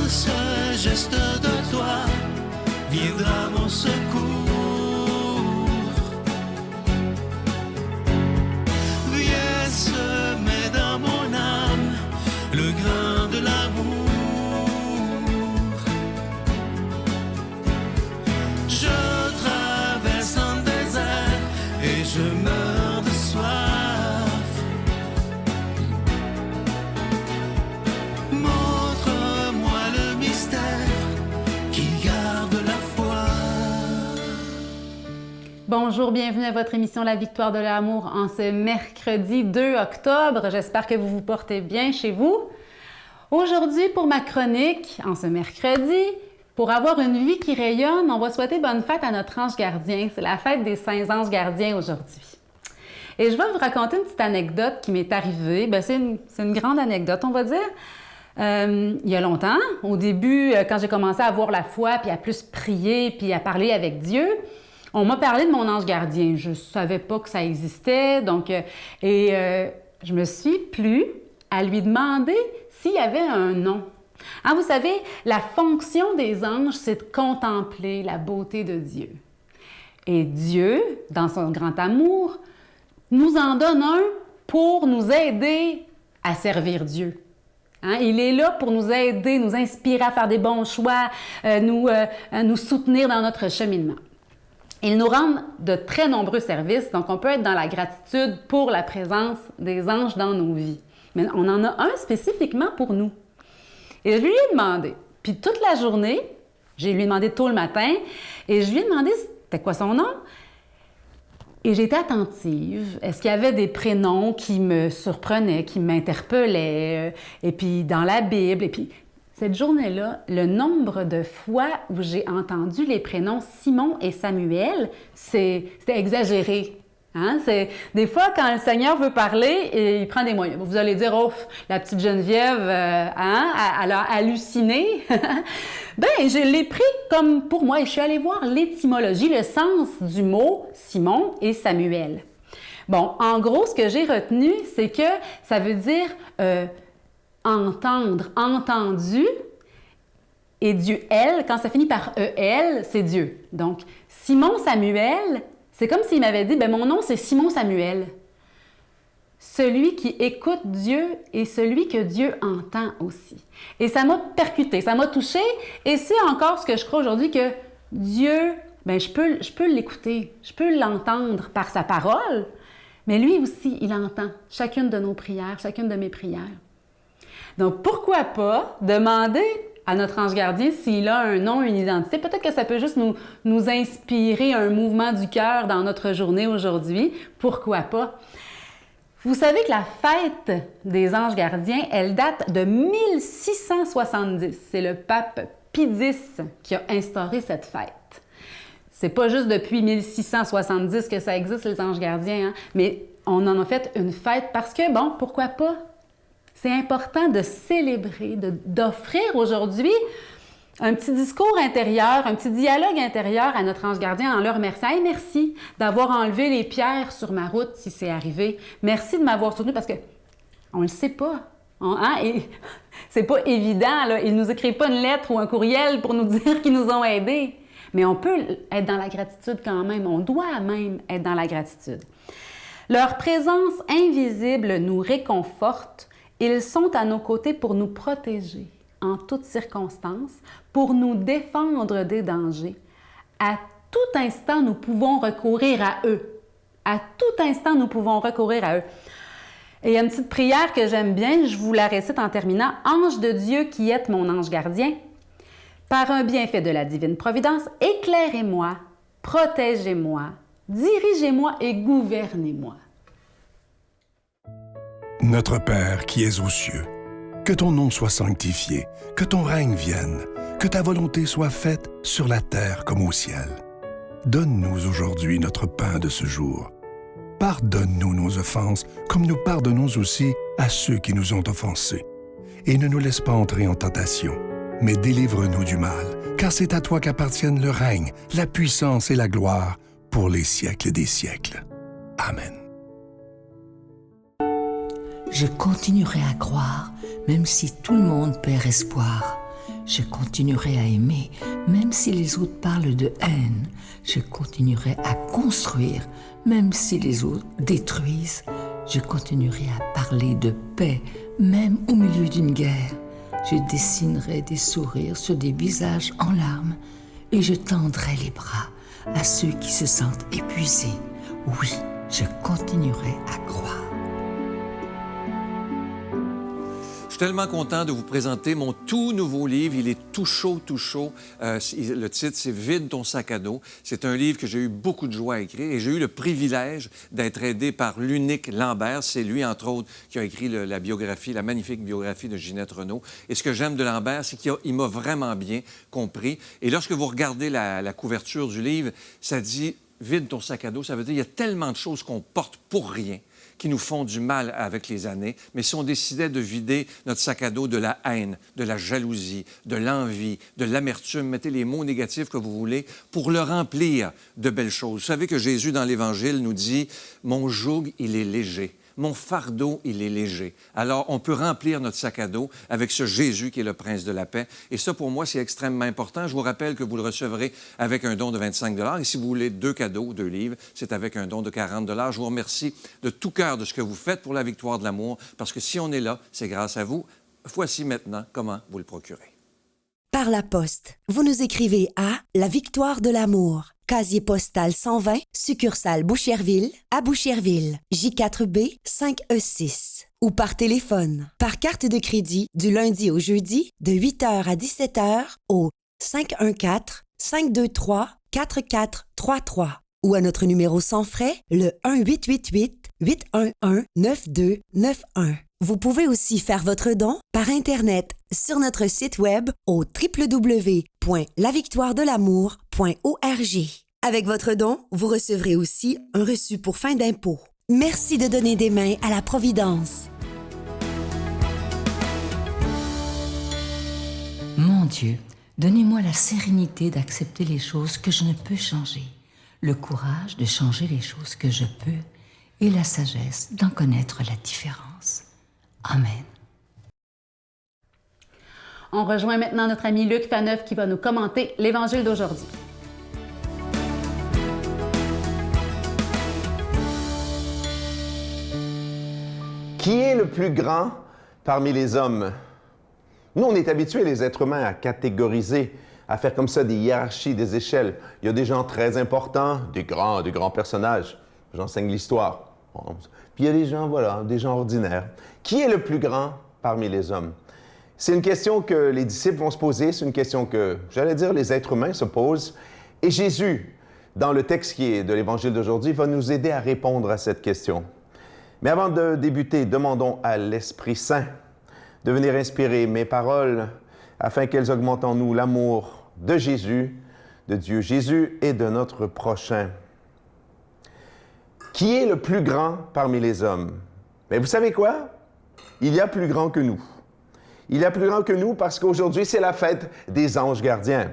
ce geste de toi viendra mon secours. Viens semer dans mon âme le grain de l'amour. Je traverse un désert et je meurs de soif. Montre-moi le mystère qui garde la foi. Bonjour, bienvenue à votre émission La Victoire de l'amour en ce mercredi 2 octobre. J'espère que vous vous portez bien chez vous. Aujourd'hui, pour ma chronique, en ce mercredi, pour avoir une vie qui rayonne, on va souhaiter bonne fête à notre ange gardien. C'est la fête des saints anges gardiens aujourd'hui. Et je vais vous raconter une petite anecdote qui m'est arrivée. C'est une grande anecdote, on va dire. Il y a longtemps, au début, quand j'ai commencé à avoir la foi, puis à plus prier, puis à parler avec Dieu, on m'a parlé de mon ange gardien. Je ne savais pas que ça existait, je me suis plu à lui demander s'il y avait un nom. Vous savez, la fonction des anges, c'est de contempler la beauté de Dieu. Et Dieu, dans son grand amour, nous en donne un pour nous aider à servir Dieu. Il est là pour nous aider, nous inspirer à faire des bons choix, nous soutenir dans notre cheminement. Il nous rend de très nombreux services, donc on peut être dans la gratitude pour la présence des anges dans nos vies. Mais on en a un spécifiquement pour nous. Et je lui ai demandé, puis toute la journée, je lui ai demandé tôt le matin, et je lui ai demandé c'était quoi son nom. Et j'étais attentive. Est-ce qu'il y avait des prénoms qui me surprenaient, qui m'interpellaient, et puis dans la Bible, et puis cette journée-là, le nombre de fois où j'ai entendu les prénoms Simon et Samuel, c'était exagéré. Des fois, quand le Seigneur veut parler, il prend des moyens. Vous allez dire, oh, la petite Geneviève, elle a halluciné. Je l'ai pris comme pour moi et je suis allée voir l'étymologie, le sens du mot Simon et Samuel. En gros, ce que j'ai retenu, c'est que ça veut dire entendre, entendu, et Dieu, elle, quand ça finit par E-L, c'est Dieu. Donc, Simon Samuel, c'est comme s'il m'avait dit, mon nom c'est Simon Samuel. Celui qui écoute Dieu et celui que Dieu entend aussi. Et ça m'a percuté, ça m'a touché. Et c'est encore ce que je crois aujourd'hui que Dieu, je peux l'écouter, je peux l'entendre par sa parole, mais lui aussi, il entend chacune de nos prières, chacune de mes prières. Donc, pourquoi pas demander à notre ange gardien s'il a un nom, une identité. Peut-être que ça peut juste nous inspirer un mouvement du cœur dans notre journée aujourd'hui. Pourquoi pas? Vous savez que la fête des anges gardiens, elle date de 1670. C'est le pape Pie X qui a instauré cette fête. C'est pas juste depuis 1670 que ça existe, les anges gardiens, mais on en a fait une fête parce que, pourquoi pas? C'est important de célébrer, d'offrir aujourd'hui un petit discours intérieur, un petit dialogue intérieur à notre ange gardien en leur remerciant. Hey, merci d'avoir enlevé les pierres sur ma route si c'est arrivé. Merci de m'avoir soutenu parce qu'on ne le sait pas. Et c'est pas évident, là. Ils ne nous écrivent pas une lettre ou un courriel pour nous dire qu'ils nous ont aidés. Mais on peut être dans la gratitude quand même. On doit même être dans la gratitude. Leur présence invisible nous réconforte. Ils sont à nos côtés pour nous protéger en toutes circonstances, pour nous défendre des dangers. À tout instant, nous pouvons recourir à eux. À tout instant, nous pouvons recourir à eux. Et il y a une petite prière que j'aime bien, je vous la récite en terminant. « Ange de Dieu qui êtes mon ange gardien, par un bienfait de la divine providence, éclairez-moi, protégez-moi, dirigez-moi et gouvernez-moi. » Notre Père qui es aux cieux, que ton nom soit sanctifié, que ton règne vienne, que ta volonté soit faite sur la terre comme au ciel. Donne-nous aujourd'hui notre pain de ce jour. Pardonne-nous nos offenses, comme nous pardonnons aussi à ceux qui nous ont offensés. Et ne nous laisse pas entrer en tentation, mais délivre-nous du mal, car c'est à toi qu'appartiennent le règne, la puissance et la gloire pour les siècles des siècles. Amen. Je continuerai à croire, même si tout le monde perd espoir. je continuerai à aimer, même si les autres parlent de haine. Je continuerai à construire, même si les autres détruisent. Je continuerai à parler de paix, même au milieu d'une guerre. Je dessinerai des sourires sur des visages en larmes et je tendrai les bras à ceux qui se sentent épuisés. Oui, je continuerai à croire. Je suis tellement content de vous présenter mon tout nouveau livre. Il est tout chaud, tout chaud. Le titre, c'est « Vide ton sac à dos ». C'est un livre que j'ai eu beaucoup de joie à écrire et j'ai eu le privilège d'être aidé par l'unique Lambert. C'est lui, entre autres, qui a écrit la biographie, la magnifique biographie de Ginette Renault. Et ce que j'aime de Lambert, c'est qu'il m'a vraiment bien compris. Et lorsque vous regardez la couverture du livre, ça dit « Vide ton sac à dos ». Ça veut dire qu'il y a tellement de choses qu'on porte pour rien, qui nous font du mal avec les années. Mais si on décidait de vider notre sac à dos de la haine, de la jalousie, de l'envie, de l'amertume, mettez les mots négatifs que vous voulez, pour le remplir de belles choses. Vous savez que Jésus, dans l'Évangile, nous dit « Mon joug, il est léger. Mon fardeau, il est léger. » Alors, on peut remplir notre sac à dos avec ce Jésus qui est le Prince de la paix. Et ça, pour moi, c'est extrêmement important. Je vous rappelle que vous le recevrez avec un don de 25 $. Et si vous voulez 2 cadeaux, 2 livres, c'est avec un don de 40 $. Je vous remercie de tout cœur de ce que vous faites pour la victoire de l'amour, parce que si on est là, c'est grâce à vous. Voici maintenant comment vous le procurez. Par la poste, vous nous écrivez à La Victoire de l'amour, casier postal 120, succursale Boucherville, à Boucherville, J4B 5E6. Ou par téléphone, par carte de crédit, du lundi au jeudi, de 8h à 17h, au 514-523-4433. Ou à notre numéro sans frais, le 1-888-811-9291. Vous pouvez aussi faire votre don par Internet sur notre site web au www.lavictoiredelamour.org. Avec votre don, vous recevrez aussi un reçu pour fin d'impôt. Merci de donner des mains à la Providence. Mon Dieu, donnez-moi la sérénité d'accepter les choses que je ne peux changer, le courage de changer les choses que je peux et la sagesse d'en connaître la différence. Amen. On rejoint maintenant notre ami Luc Faneuf qui va nous commenter l'Évangile d'aujourd'hui. Qui est le plus grand parmi les hommes? Nous, on est habitués, les êtres humains, à catégoriser, à faire comme ça des hiérarchies, des échelles. Il y a des gens très importants, des grands personnages. J'enseigne l'histoire. Bon. Puis il y a des gens, voilà, des gens ordinaires. Qui est le plus grand parmi les hommes? C'est une question que les disciples vont se poser, c'est une question que, j'allais dire, les êtres humains se posent. Et Jésus, dans le texte qui est de l'Évangile d'aujourd'hui, va nous aider à répondre à cette question. Mais avant de débuter, demandons à l'Esprit Saint de venir inspirer mes paroles afin qu'elles augmentent en nous l'amour de Jésus, de Dieu Jésus et de notre prochain. Qui est le plus grand parmi les hommes? Mais vous savez quoi? Il y a plus grand que nous. Il y a plus grand que nous parce qu'aujourd'hui, c'est la fête des anges gardiens.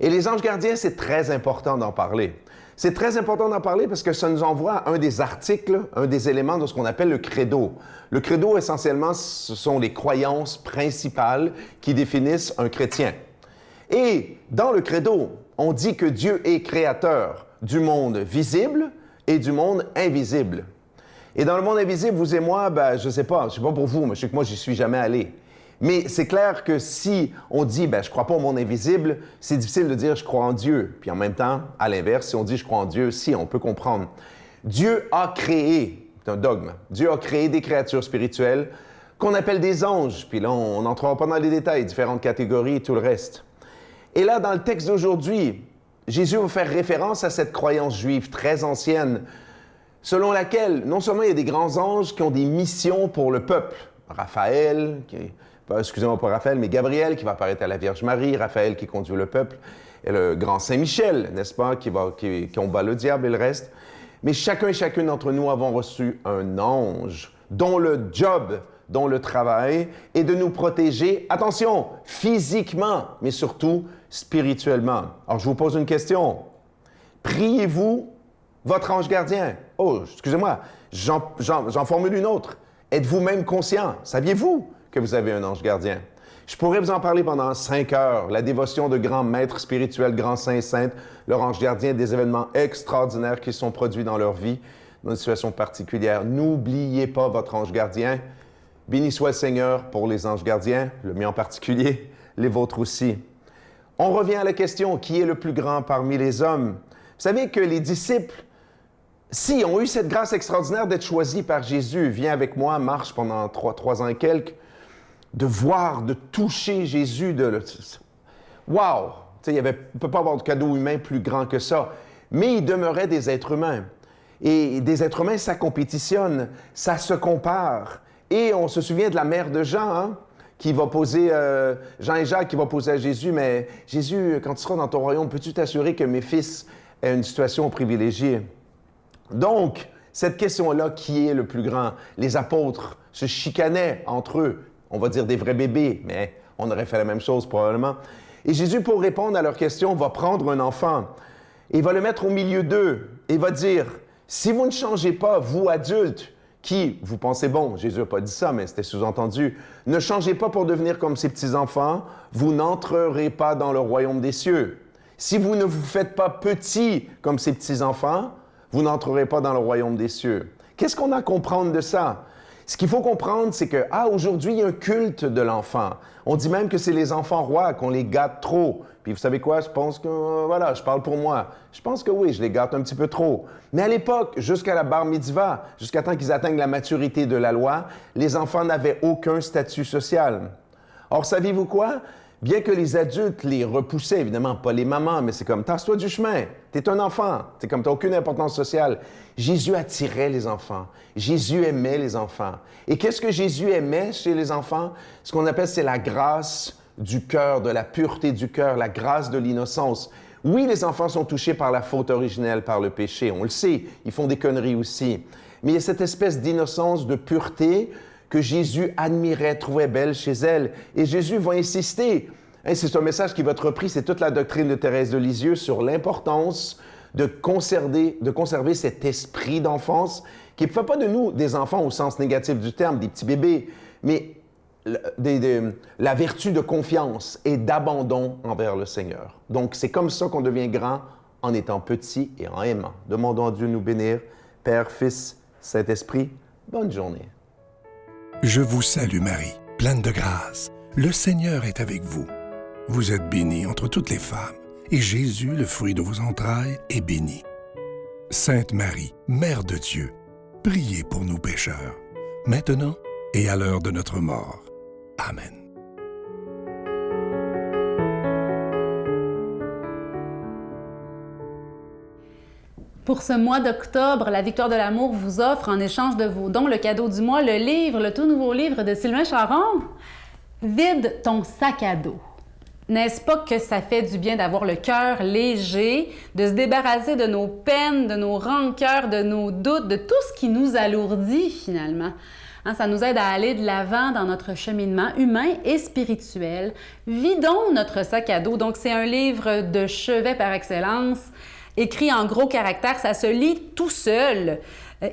Et les anges gardiens, c'est très important d'en parler. C'est très important d'en parler parce que ça nous envoie à un des articles, un des éléments de ce qu'on appelle le credo. Le credo, essentiellement, ce sont les croyances principales qui définissent un chrétien. Et dans le credo, on dit que Dieu est créateur du monde visible et du monde invisible. Et dans le monde invisible, vous et moi, je ne sais pas pour vous, mais je sais que moi, j'y suis jamais allé. Mais c'est clair que si on dit « je crois pas au monde invisible », c'est difficile de dire « je crois en Dieu ». Puis en même temps, à l'inverse, si on dit « je crois en Dieu », si, on peut comprendre. Dieu a créé, c'est un dogme, Dieu a créé des créatures spirituelles qu'on appelle des anges. Puis là, on n'entrera pas dans les détails, différentes catégories et tout le reste. Et là, dans le texte d'aujourd'hui, Jésus va faire référence à cette croyance juive très ancienne, selon laquelle, non seulement il y a des grands anges qui ont des missions pour le peuple, Raphaël, excusez-moi pas Raphaël, mais Gabriel qui va apparaître à la Vierge Marie, Raphaël qui conduit le peuple, et le grand Saint-Michel, n'est-ce pas, qui combat le diable et le reste. Mais chacun et chacune d'entre nous avons reçu un ange dont le job, dont le travail est de nous protéger, attention, physiquement, mais surtout spirituellement. Alors je vous pose une question. Priez-vous votre ange gardien? Oh, excusez-moi, j'en formule une autre. Êtes-vous même conscient? Saviez-vous que vous avez un ange gardien. Je pourrais vous en parler pendant 5 heures. La dévotion de grands maîtres spirituels, grands saints et saintes, leur ange gardien, des événements extraordinaires qui sont produits dans leur vie, dans une situation particulière. N'oubliez pas votre ange gardien. Béni soit le Seigneur pour les anges gardiens, le mien en particulier, les vôtres aussi. On revient à la question, qui est le plus grand parmi les hommes? Vous savez que les disciples, si ont eu cette grâce extraordinaire d'être choisis par Jésus, viens avec moi, marche pendant 3 ans et quelques, de voir, de toucher Jésus, wow! On ne peut pas avoir de cadeau humain plus grand que ça. Mais ils demeuraient des êtres humains. Et des êtres humains, ça compétitionne, ça se compare. Et on se souvient de la mère de Jean, hein, qui va poser, Jean et Jacques qui va poser à Jésus, mais Jésus, quand tu seras dans ton royaume, peux-tu t'assurer que mes fils aient une situation privilégiée? Donc, cette question-là, qui est le plus grand? Les apôtres se chicanaient entre eux. On va dire des vrais bébés, mais on aurait fait la même chose probablement. Et Jésus, pour répondre à leur question, va prendre un enfant et va le mettre au milieu d'eux et va dire, si vous ne changez pas, vous adultes, qui, vous pensez, bon, Jésus n'a pas dit ça, mais c'était sous-entendu, ne changez pas pour devenir comme ces petits-enfants, vous n'entrerez pas dans le royaume des cieux. Si vous ne vous faites pas petits comme ces petits-enfants, vous n'entrerez pas dans le royaume des cieux. Qu'est-ce qu'on a à comprendre de ça? Ce qu'il faut comprendre, c'est que, aujourd'hui, il y a un culte de l'enfant. On dit même que c'est les enfants rois, qu'on les gâte trop. Puis vous savez quoi? Je pense que, voilà, je parle pour moi. Je pense que oui, je les gâte un petit peu trop. Mais à l'époque, jusqu'à la bar mitzvah, jusqu'à temps qu'ils atteignent la maturité de la loi, les enfants n'avaient aucun statut social. Or, saviez-vous quoi? Bien que les adultes les repoussaient, évidemment, pas les mamans, mais c'est comme, tasse-toi du chemin, t'es un enfant, t'es comme, t'as aucune importance sociale. Jésus attirait les enfants. Jésus aimait les enfants. Et qu'est-ce que Jésus aimait chez les enfants? Ce qu'on appelle, c'est la grâce du cœur, de la pureté du cœur, la grâce de l'innocence. Oui, les enfants sont touchés par la faute originelle, par le péché, on le sait, ils font des conneries aussi. Mais il y a cette espèce d'innocence, de pureté, que Jésus admirait, trouvait belle chez elle. Et Jésus va insister. C'est un message qui va être repris, c'est toute la doctrine de Thérèse de Lisieux sur l'importance de conserver cet esprit d'enfance qui ne fait pas de nous des enfants au sens négatif du terme, des petits bébés, mais la vertu de confiance et d'abandon envers le Seigneur. Donc, c'est comme ça qu'on devient grand en étant petit et en aimant. Demandons à Dieu de nous bénir. Père, Fils, Saint-Esprit, bonne journée. Je vous salue Marie, pleine de grâce. Le Seigneur est avec vous. Vous êtes bénie entre toutes les femmes, et Jésus, le fruit de vos entrailles, est béni. Sainte Marie, Mère de Dieu, priez pour nous pécheurs, maintenant et à l'heure de notre mort. Amen. Pour ce mois d'octobre, la Victoire de l'amour vous offre, en échange de vos dons, le cadeau du mois, le tout nouveau livre de Sylvain Charon, « Vide ton sac à dos ». N'est-ce pas que ça fait du bien d'avoir le cœur léger, de se débarrasser de nos peines, de nos rancœurs, de nos doutes, de tout ce qui nous alourdit finalement? Hein, ça nous aide à aller de l'avant dans notre cheminement humain et spirituel. Vidons notre sac à dos. Donc, c'est un livre de chevet par excellence, écrit en gros caractères, ça se lit tout seul.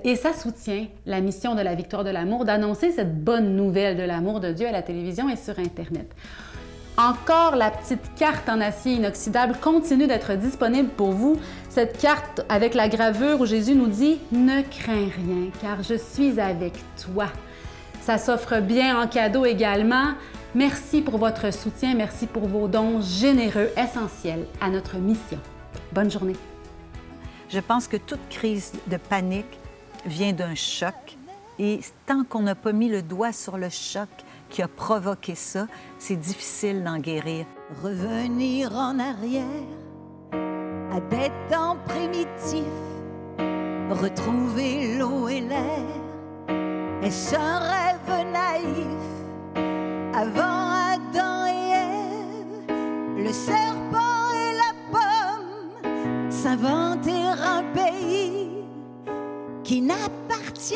Et ça soutient la mission de la Victoire de l'amour d'annoncer cette bonne nouvelle de l'amour de Dieu à la télévision et sur Internet. Encore, la petite carte en acier inoxydable continue d'être disponible pour vous. Cette carte avec la gravure où Jésus nous dit « Ne crains rien, car je suis avec toi ». Ça s'offre bien en cadeau également. Merci pour votre soutien, merci pour vos dons généreux, essentiels à notre mission. Bonne journée. Je pense que toute crise de panique vient d'un choc. Et tant qu'on n'a pas mis le doigt sur le choc qui a provoqué ça, c'est difficile d'en guérir. Revenir en arrière à des temps primitifs, retrouver l'eau et l'air, est-ce un rêve naïf? Avant Adam et Ève, le serpent et la pomme, s'inventer un pays qui n'appartient